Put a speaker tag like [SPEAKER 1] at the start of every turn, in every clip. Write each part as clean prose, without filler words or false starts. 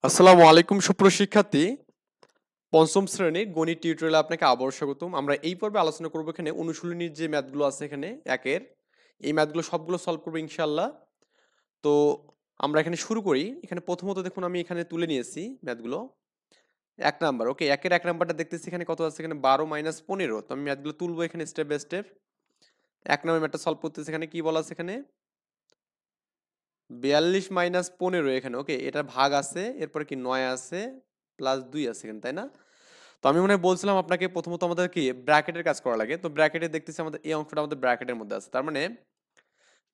[SPEAKER 1] আসসালামু আলাইকুম সুপ্রিয় শিক্ষার্থী, পঞ্চম শ্রেণীর গণিত টিউটোরিয়ালে আপনাকে আবারও স্বাগতম। আমরা এই পর্বে আলোচনা করব এখানে অনুশীলনীর যে ম্যাথগুলো আছে এখানে একের এই ম্যাথগুলো সবগুলো সলভ করবো ইনশাআল্লাহ। তো আমরা এখানে শুরু করি। এখানে প্রথমত দেখুন আমি এখানে তুলে নিয়েছি ম্যাথগুলো। এক নাম্বার, ওকে, একের এক নাম্বারটা দেখতেছি এখানে কত আছে, এখানে 12 - 15। তো আমি ম্যাথগুলো তুলবো এখানে স্টেপ বাই স্টেপ। এক নম্বর ম্যাথটা সলভ করতেছি, এখানে কি বলা আছে, এখানে 42 - 15 এখানে, ওকে, এটা ভাগ আছে, এরপরে কি 9 আছে প্লাস 2 আছে এখানে, তাই না? তো আমি মনে হয় বলছিলাম আপনাকে প্রথমত আমাদের কি ব্র্যাকেটের কাজ করা লাগে। তো ব্র্যাকেটে দেখতেছি আমাদের এই অংশটা আমাদের ব্র্যাকেটের মধ্যে আছে, তার মানে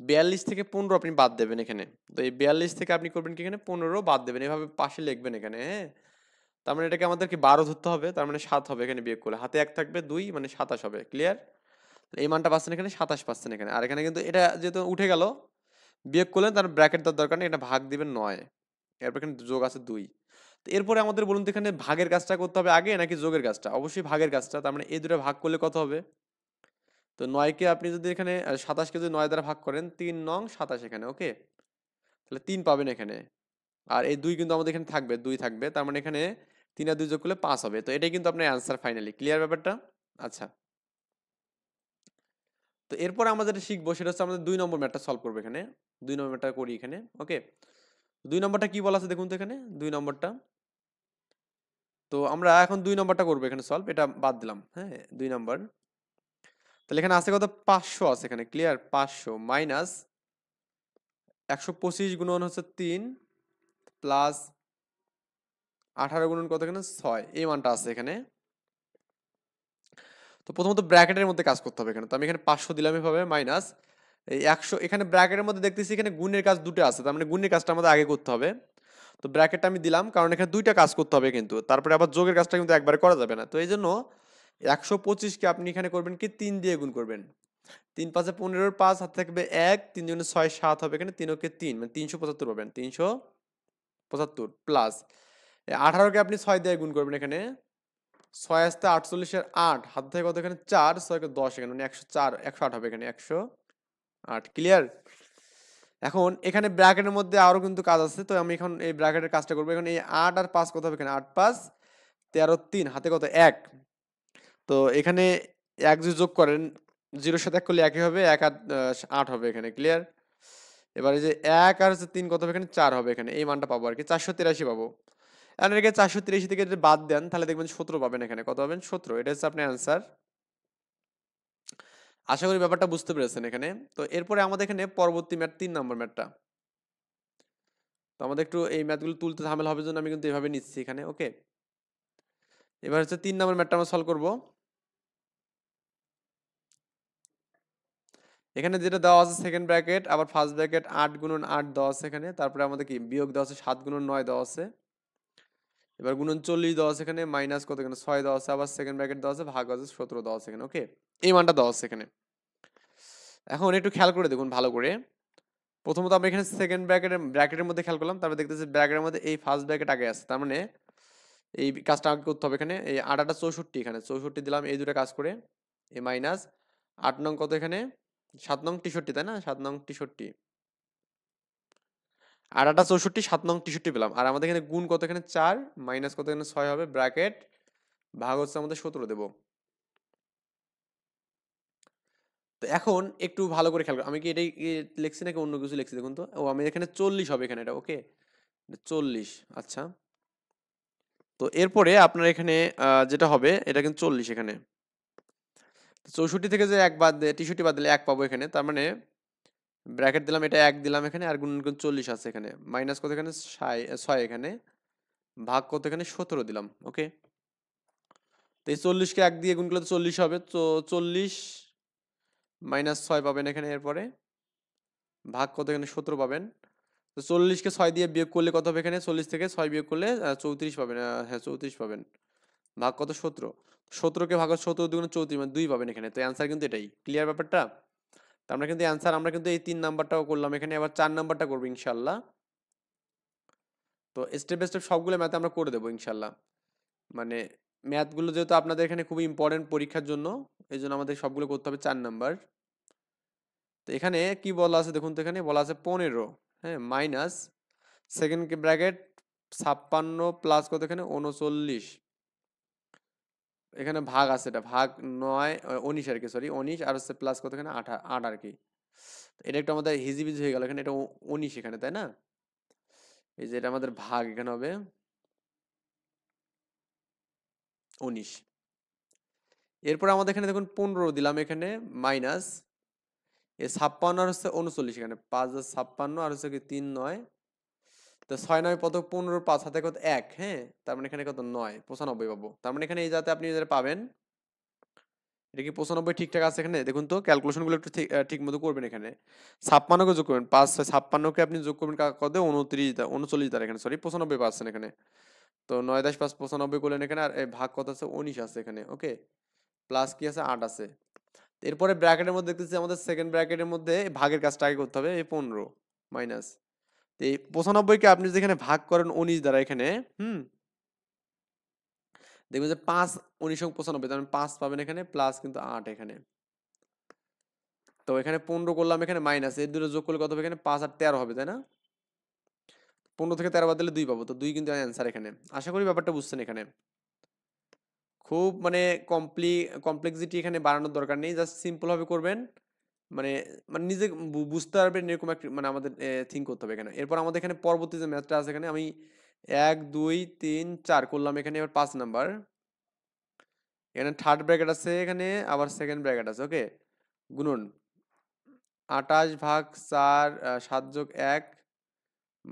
[SPEAKER 1] 42 থেকে 15 আপনি বাদ দেবেন এখানে। তো এই 42 থেকে আপনি করবেন কি, এখানে 15 বাদ দেবেন, এভাবে পাশে লিখবেন এখানে, হ্যাঁ। তার মানে এটাকে আমাদের কি 12 ধরতে হবে, তার মানে 7 হবে এখানে বিয়োগ করলে, হাতে 1 থাকবে 2 মানে 27 হবে, ক্লিয়ার? এই মানটা পাচ্ছেন এখানে, 27 পাচ্ছেন এখানে। আর এখানে কিন্তু এটা যেহেতু উঠে গেল, বিয়োগ করলেন, তার ব্র্যাকেট দেওয়ার দরকার নেই, এটা ভাগ দিবেন 9, এরপর এখানে যোগ আছে 2। তো এরপরে আমাদের বলুন তো এখানে ভাগের কাজটা করতে হবে আগে নাকি যোগের কাজটা? অবশ্যই ভাগের কাজটা। তার মানে এই দুটো ভাগ করলে কত হবে? তো 9 কে আপনি যদি এখানে 27 কে যদি 9 দ্বারা ভাগ করেন, 3 নং 27 এখানে, ওকে, তাহলে 3 পাবেন এখানে। আর এই 2 কিন্তু আমাদের এখানে থাকবে, 2 থাকবে, তার মানে এখানে 3 আর 2 যোগ করলে 5 হবে। তো এটাই কিন্তু আপনার অ্যান্সার ফাইনালি, ক্লিয়ার ব্যাপারটা? আচ্ছা, তো এরপর আমরা যেটা শিখবো সেটা হচ্ছে আমাদের 2 নম্বর ম্যাথটা সলভ করবো এখানে। 2 নম্বর ম্যাথটা করি এখানে, ওকে। 2 নম্বরটা কি বলা আছে দেখুন তো এখানে, 2 নম্বরটা। তো আমরা এখন 2 নম্বরটা করবো এখানে সলভ, এটা বাদ দিলাম, হ্যাঁ, 2 নম্বর। তাহলে এখানে আছে কত, 500 আছে এখানে, ক্লিয়ার? 500 মাইনাস 125 গুণন হচ্ছে 3 প্লাস 18 গুণন কত, এখানে 6, এই মানটা আছে এখানে। তো প্রথমত ব্র্যাকেটের মধ্যে কাজ করতে হবে এখানে। তো আমি এখানে 500 দিলাম এভাবে, মাইনাস এই 100, এখানে ব্র্যাকেটের মধ্যে দেখতেছি এখানে গুণের কাজ দুটো আছে, তার মানে গুণের কাজটা আমাদের আগে করতে হবে। তো ব্র্যাকেটটা আমি দিলাম কারণ এখানে দুইটা কাজ করতে হবে কিন্তু, তারপরে আবার যোগের কাজটা কিন্তু একবারে করা যাবে না। তো এই জন্য 125কে আপনি এখানে করবেন কি, 3 দিয়ে গুণ করবেন। 3 5 15, 5 হাতে থাকবে 1, 3 দুগুণে 6 7 হবে এখানে, 3 ওকে 3 মানে 375 পাবেন, 375 প্লাস 18কে আপনি 6 দিয়ে গুণ করবেন এখানে, 6 আসতে 48 এর 8, হাত থেকে কত এখানে 4, 6 কে 10 এখানে, মানে 104, 108 হবে এখানে, 108, ক্লিয়ার? এখন এখানে ব্র্যাকেটের মধ্যে আরো কিন্তু কাজ আছে, তো আমি এখন এই ব্র্যাকেটের কাজটা করবো। এখন এই 8 আর 5 কত হবে এখানে, 8 5 13 3, হাতে কত 1। তো এখানে 1 যদি যোগ করেন, 0 সাথে 1 করলে একই হবে, 1 আর 8 হবে এখানে, ক্লিয়ার? এবারে যে 1 আর হচ্ছে 3 কত হবে এখানে, 4 হবে এখানে, এই মানটা পাবো আর কি, 483 পাবো। এখন এটাকে 483 থেকে যদি বাদ দেন তাহলে দেখবেন 17 পাবেন এখানে, কত পাবেন, 17, এটা হচ্ছে আপনার অ্যান্সার। আশা করি ব্যাপারটা বুঝতে পেরেছেন এখানে। তো এরপরে আমাদের এখানে পরবর্তী ম্যাথ 3 নম্বর ম্যাথটা। তো আমাদের একটু এই ম্যাথগুলো তুলতে ঝামেলা হবে জন্য আমি কিন্তু এভাবে নিচ্ছি এখানে, ওকে। এবার হচ্ছে 3 নম্বর ম্যাথটা আমরা সলভ করব। এখানে যেটা দেওয়া আছে সেকেন্ড ব্র্যাকেট, আবার ফার্স্ট ব্র্যাকেট 8 গুণন 8 দেওয়া আছে এখানে, তারপরে আমাদের কি বিয়োগ দেওয়া আছে 7 গুণন 9 দেওয়া আছে, এবার গুণন 40 দেওয়া আছে এখানে, মাইনাস কত এখানে 6 দেওয়া আছে, আবার সেকেন্ড ব্র্যাকেট দেওয়া আছে, ভাগ আছে 17 দেওয়া আছে এখানে, ওকে। এই মানটা দেওয়া আছে এখানে। এখন একটু খেয়াল করে দেখুন ভালো করে। প্রথমত আমরা এখানে সেকেন্ড ব্র্যাকেটের মধ্যে খেয়াল করলাম, তারপরে দেখতেছি ব্র্যাকেটের মধ্যে এই ফার্স্ট ব্র্যাকেট আগে আছে, তার মানে এই কাজটা আগে করতে হবে এখানে। এই 8 8 64, এখানে 64 দিলাম এই দুটো কাজ করে, এই মাইনাস 8 নং কত এখানে, 7 নং 63, তাই না, 7 নং 63, 8 8 64, 7 নং 63 পেলাম। আর আমাদের এখানে গুণ কত এখানে 4, মাইনাস কত এখানে 6 হবে, ব্র্যাকেট ভাগ হচ্ছে আমাদের 17 দেব। তো এখন একটু ভালো করে খেয়াল করো, আমি কি এটাই লিখছি নাকি অন্য কিছু লিখছি দেখুন তো। ও, আমি এখানে 40 হবে এখানে, এটা ওকে, 40, আচ্ছা। তো এরপরে আপনার এখানে যেটা হবে এটা কিন্তু 40 এখানে। 64 থেকে যে 1 বাদ দিয়ে 63 বাদ দিলে 1 পাবো এখানে, তার মানে ব্র্যাকেট দিলাম, এটা 1 দিলাম এখানে, আর গুণন গুণ 40 আছে এখানে, মাইনাস কত এখানে 6 এখানে, ভাগ কত এখানে 17 দিলাম, ওকে। তো এই 40কে 1 দিয়ে গুণ করলে তো 40 হবে, তো 40 মাইনাস 6 পাবেন এখানে, এরপরে ভাগ কত এখানে 17 পাবেন। তো 40কে 6 দিয়ে বিয়োগ করলে কত হবে এখানে, 40 থেকে 6 বিয়োগ করলে 34 পাবেন, হ্যাঁ 34 পাবেন, ভাগ কত 17, 17কে ভাগ 17 দুগুণে 34 মানে 2 পাবেন এখানে। তো অ্যান্সার কিন্তু এটাই, ক্লিয়ার ব্যাপারটা? তো আমরা কিন্তু অ্যান্সার, আমরা কিন্তু এই 3 নাম্বারটাও করলাম এখানে, আবার 4 নাম্বারটা করবো ইনশাল্লাহ। তো স্টেপ বাই স্টেপ সবগুলো ম্যাথ আমরা করে দেবো ইনশাল্লাহ। মানে ম্যাথগুলো যেহেতু আপনাদের এখানে খুবই ইম্পর্টেন্ট পরীক্ষার জন্য, এই জন্য আমাদের সবগুলো করতে হবে 4 নাম্বার। তো এখানে কি বলা আছে দেখুন তো, এখানে বলা আছে 15, হ্যাঁ, মাইনাস সেকেন্ড ব্র্যাকেট 56 প্লাস কত এখানে 39, এখানে ভাগ আছে, এটা ভাগ 9 19 আর কি, সরি 19, আর হচ্ছে প্লাস কত এখানে 8 আর কি। এটা একটু আমাদের হিজিবিজি হয়ে গেল এখানে, এটা 19 এখানে, তাই না? এই যে এটা আমাদের ভাগ এখানে হবে 19। এরপর আমাদের এখানে দেখুন 15 দিলাম এখানে, মাইনাস এই 56 আর হচ্ছে 39, এখানে 5 আর 56 আর হচ্ছে কি 3 9, তো 6 9 কত 15, 5 হাতে কত 1, হ্যাঁ, তার মানে এখানে কত 9 95 পাবো। তার মানে এখানে এই যাতে আপনি যেটা পাবেন, এটা কি 95 ঠিকঠাক আছে এখানে? দেখুন তো ক্যালকুলেশন গুলো একটু ঠিক মতো করবেন এখানে। 56 কে যোগ করবেন, 5 6 56 কে আপনি যোগ করবেন কত 29 39 দ্বারা, এখানে সরি 95 পাচ্ছেন এখানে। তো 9 10 5 95 করলেন এখানে, আর এই ভাগ কত আছে 19 আছে এখানে, ওকে, প্লাস কি আছে 8 আছে। এরপরে ব্র্যাকেটের মধ্যে দেখতেছি আমাদের সেকেন্ড ব্র্যাকেটের মধ্যে ভাগের কাজটা আগে করতে হবে, এই 15 মাইনাস এই 95 কে আপনি যেখানে ভাগ করেন 19 দ্বারা এখানে, হুম, দেখবেন যে 5 19 এবং 95, তার মানে 5 পাবেন এখানে, প্লাস কিন্তু 8 এখানে। তো এখানে 15 করলাম এখানে, মাইনাস এর দুটো যোগ করলে কত হবে এখানে 5 আর 13 হবে, তাই না? 15 থেকে 13 বাদ দিলে 2 পাবো, তো 2 কিন্তু অ্যান্সার এখানে। আশা করি ব্যাপারটা বুঝছেন এখানে। খুব মানে কমপ্লেক্সিটি এখানে বাড়ানোর দরকার নেই, জাস্ট সিম্পল ভাবে করবেন, মানে মানে নিজে বুঝতে পারবেন এরকম একটা, মানে আমাদের থিঙ্ক করতে হবে এখানে। এরপর আমাদের এখানে পরবর্তী যে ম্যাথটা আছে এখানে, আমি 1 2 3 4 করলাম এখানে, এবার 5 নাম্বার, এখানে থার্ড ব্র্যাকেট আছে এখানে, আবার সেকেন্ড ব্র্যাকেট আছে, ওকে, গুণন 28 ভাগ 4 7 যোগ 1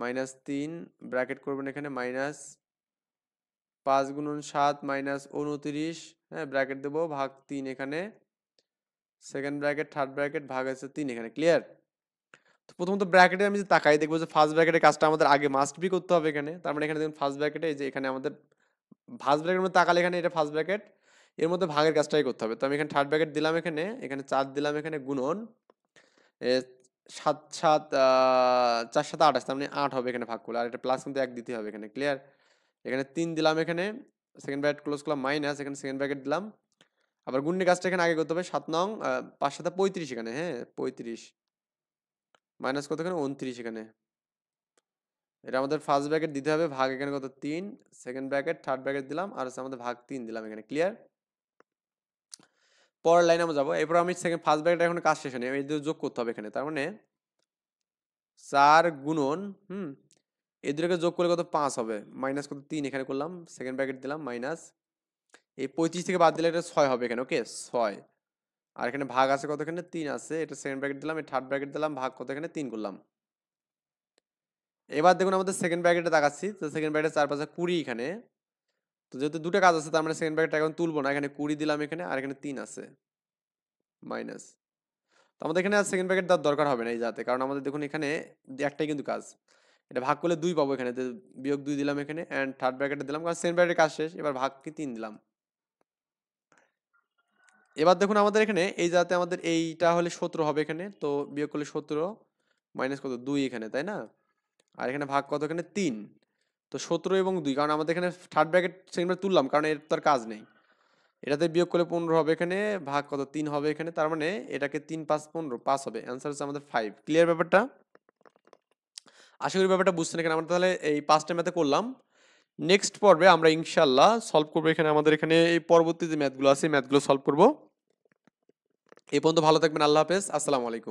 [SPEAKER 1] মাইনাস 3, ব্র্যাকেট করবেন এখানে, মাইনাস 5 গুণন 7 মাইনাস 29, হ্যাঁ, ব্র্যাকেট দেবো, ভাগ 3 এখানে, সেকেন্ড ব্র্যাকেট থার্ড ব্র্যাকেট ভাগ আছে 3 এখানে, ক্লিয়ার? তো প্রথমত ব্র্যাকেটে আমি যে তাকাই দেখবো যে ফার্স্ট ব্র্যাকেটের কাজটা আমাদের আগে মাস্ট বি করতে হবে এখানে। তার মানে এখানে দেখুন ফার্স্ট ব্র্যাকেটে, এই যে এখানে আমাদের ফার্স্ট ব্র্যাকেটের মধ্যে তাকালে এখানে এটা ফার্স্ট ব্র্যাকেট, এর মধ্যে ভাগের কাজটাই করতে হবে। তো আমি এখানে থার্ড ব্র্যাকেট দিলাম এখানে, এখানে 4 দিলাম এখানে, গুণন 7 7 4 7 28, তার মানে 8 হবে এখানে ভাগ করলে, আর এটা প্লাস কিন্তু 1 দিতে হবে এখানে, ক্লিয়ার? এখানে 3 দিলাম এখানে, সেকেন্ড ব্র্যাকেট ক্লোজ করলাম, মাইনাস এখানে সেকেন্ড ব্র্যাকেট দিলাম, আবার গুণনের কাজটা এখানে আগে করতে হবে, 7 নং 5 7 35 এখানে, হ্যাঁ 35, মাইনাস কত এখানে 29 এখানে, এটা আমাদের ফার্স্ট ব্র্যাকেট দিতে হবে, ভাগ এখানে কত 3, সেকেন্ড ব্র্যাকেট থার্ড ব্র্যাকেট দিলাম, আর হচ্ছে আমাদের ভাগ 3 দিলাম এখানে, ক্লিয়ার? পরের লাইনে আমরা যাবো। এরপর আমি সেকেন্ড ফার্স্ট ব্র্যাকেট এখন কাজ শেষ হয়নি, এই দুটো যোগ করতে হবে এখানে। তার মানে 4 গুণন, এই দুটোকে যোগ করলে কত 5 হবে, মাইনাস কত 3 এখানে করলাম, সেকেন্ড ব্র্যাকেট দিলাম, মাইনাস এই 35 থেকে বাদ দিলে এটা 6 হবে এখানে, ওকে 6, আর এখানে ভাগ আছে কত এখানে 3 আছে, এটা সেকেন্ড ব্র্যাকেট দিলাম, এই থার্ড ব্র্যাকেট দিলাম, ভাগ কত এখানে 3 করলাম। এবার দেখুন আমাদের সেকেন্ড ব্র্যাকেটে তাকাচ্ছি, তো সেকেন্ড ব্র্যাকেটের 4 5 20 এখানে, তো যেহেতু দুটো কাজ আছে তার মানে সেকেন্ড ব্র্যাকেটটা এখন তুলবো না, এখানে 20 দিলাম এখানে, আর এখানে 3 আছে, মাইনাস। তো আমাদের এখানে আর সেকেন্ড ব্র্যাকেট দেওয়ার দরকার হবে না এই যাতে, কারণ আমাদের দেখুন এখানে একটাই কিন্তু কাজ, এটা ভাগ করলে 2 পাবো এখানে, বিয়োগ 2 দিলাম এখানে, এন্ড থার্ড ব্র্যাকেটে দিলাম, কারণ সেকেন্ড ব্র্যাকেটের কাজ শেষ, এবার ভাগ কি 3 দিলাম। এবার দেখুন আমাদের এখানে এই যাতে আমাদের এইটা হলে 17 হবে এখানে, তো বিয়োগ করলে 17 মাইনাস কত 2 এখানে, তাই না? আর এখানে ভাগ কত এখানে 3, তো 17 এবং 2, কারণ আমাদের এখানে থার্ড ব্র্যাকেট সেকেন্ড ব্র্যাকেট তুললাম কারণ এর তার কাজ নেই, এটাতে বিয়োগ করলে 15 হবে এখানে, ভাগ কত 3 হবে এখানে, তার মানে এটাকে 3 5 15 5 হবে, অ্যান্সার হচ্ছে আমাদের 5, ক্লিয়ার ব্যাপারটা? আশা করি ব্যাপারটা বুঝছেন এখানে। আমরা তাহলে এই 5টা ম্যাথে করলাম, নেক্সট পর্বে আমরা ইনশাআল্লাহ সলভ করবো এখানে, আমাদের এখানে এই পরবর্তী যে ম্যাথগুলো আছে ম্যাথগুলো সলভ করব। এই পর্যন্ত ভালো থাকবেন, আল্লাহ হাফেজ, আসসালামু আলাইকুম।